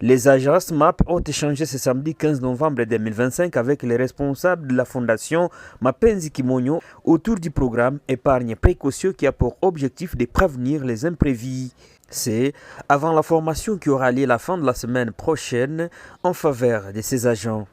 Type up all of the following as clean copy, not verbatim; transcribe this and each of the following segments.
Les agences MAP ont échangé ce samedi 15 novembre 2025 avec les responsables de la fondation Mapenzi Kimonyo autour du programme épargne précautieux qui a pour objectif de prévenir les imprévus. C'est avant la formation qui aura lieu la fin de la semaine prochaine en faveur de ces agents.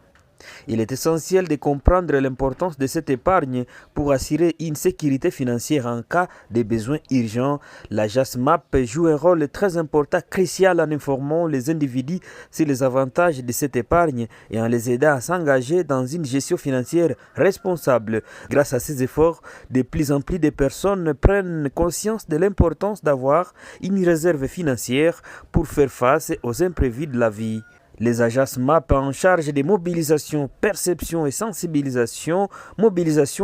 Il est essentiel de comprendre l'importance de cette épargne pour assurer une sécurité financière en cas de besoins urgents. L'agence MAP joue un rôle très important, crucial en informant les individus sur les avantages de cette épargne et en les aidant à s'engager dans une gestion financière responsable. Grâce à ces efforts, de plus en plus de personnes prennent conscience de l'importance d'avoir une réserve financière pour faire face aux imprévus de la vie. Les agences MAP en charge des mobilisations, perception et sensibilisation,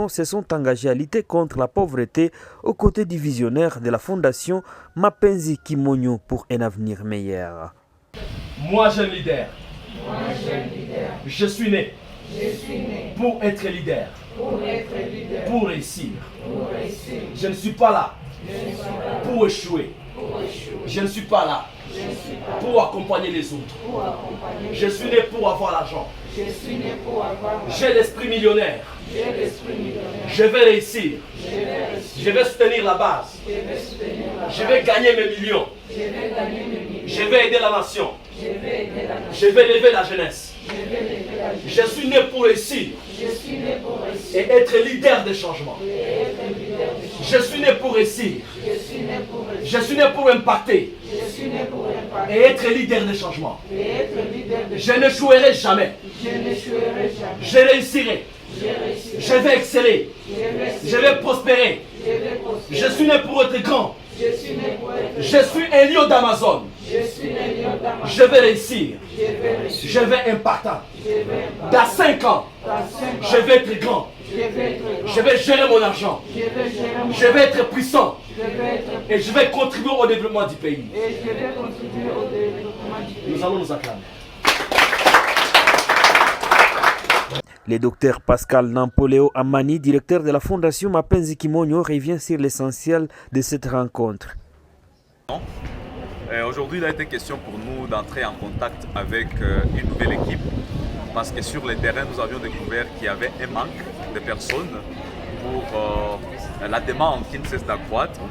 se sont engagées à lutter contre la pauvreté aux côtés du visionnaire de la fondation Mapenzi Kimonyo pour un avenir meilleur. Moi, jeune leader, je suis né pour être leader, pour réussir. Je ne suis pas là pour échouer. Je ne suis pas là pour accompagner les autres. Je suis né pour avoir l'argent. J'ai l'esprit millionnaire. Je vais réussir. Je vais soutenir la base. Je vais gagner mes millions. Je vais aider la nation. Je vais lever la jeunesse. Je suis né pour réussir et être leader des changements. Je suis né pour réussir. Je suis né pour impacter et être leader des changements. Je n'échouerai jamais. Je réussirai. Je vais exceller. Je vais prospérer. Je suis né pour être grand. Je suis un lion d'Amazon. Je vais réussir. Je vais impacter. Dans 5 ans, je vais être grand. Je vais gérer mon argent. Je vais être puissant. Et je vais contribuer au développement du pays. Nous allons nous acclamer. Le docteur Pascal Nampoleo Amani, directeur de la fondation Mapenzi Kimonyo, revient sur l'essentiel de cette rencontre. Aujourd'hui, il a été question pour nous d'entrer en contact avec une nouvelle équipe parce que sur le terrain, nous avions découvert qu'il y avait un manque de personnes pour la demande qui ne cesse d'accroître.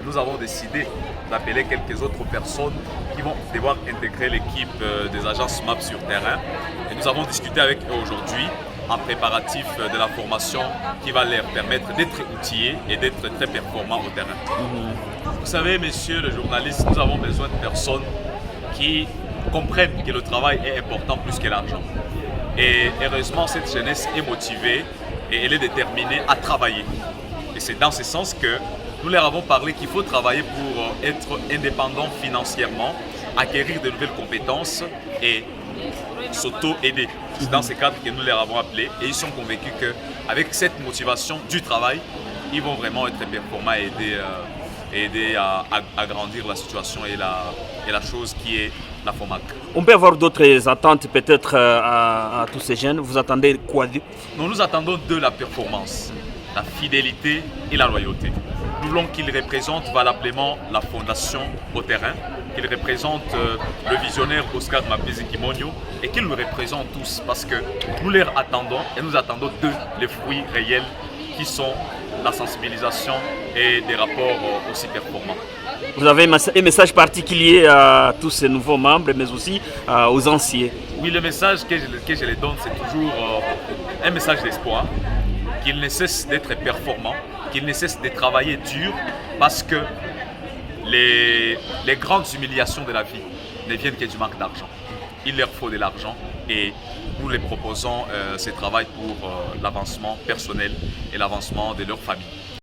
Nous avons décidé d'appeler quelques autres personnes qui vont devoir intégrer l'équipe des agences MAP sur terrain. Et nous avons discuté avec eux aujourd'hui en préparatif de la formation qui va leur permettre d'être outillés et d'être très performants au terrain. Vous savez, messieurs les journalistes, nous avons besoin de personnes qui comprennent que le travail est important plus que l'argent. Et heureusement, cette jeunesse est motivée et elle est déterminée à travailler. Et c'est dans ce sens que nous leur avons parlé qu'il faut travailler pour être indépendant financièrement, acquérir de nouvelles compétences et s'auto-aider. C'est dans ce cadre que nous les avons appelés et ils sont convaincus qu'avec cette motivation du travail, ils vont vraiment être performants et aider à agrandir la situation et la chose qui est la FOMAC. On peut avoir d'autres attentes peut-être à tous ces jeunes. Vous attendez quoi? Nous attendons de la performance, la fidélité et la loyauté. Nous voulons qu'ils représentent valablement la fondation au terrain, qu'ils représentent le visionnaire Oscar Mapenzi Kimonyo et qu'ils nous représentent tous parce que nous les attendons et nous attendons d'eux les fruits réels qui sont la sensibilisation et des rapports aussi performants. Vous avez un message particulier à tous ces nouveaux membres mais aussi aux anciens? Oui, le message que je les donne, c'est toujours un message d'espoir, qu'ils ne cessent d'être performants, qu'ils ne cessent de travailler dur parce que les grandes humiliations de la vie ne viennent que du manque d'argent. Il leur faut de l'argent et nous les proposons ce travail pour l'avancement personnel et l'avancement de leur famille.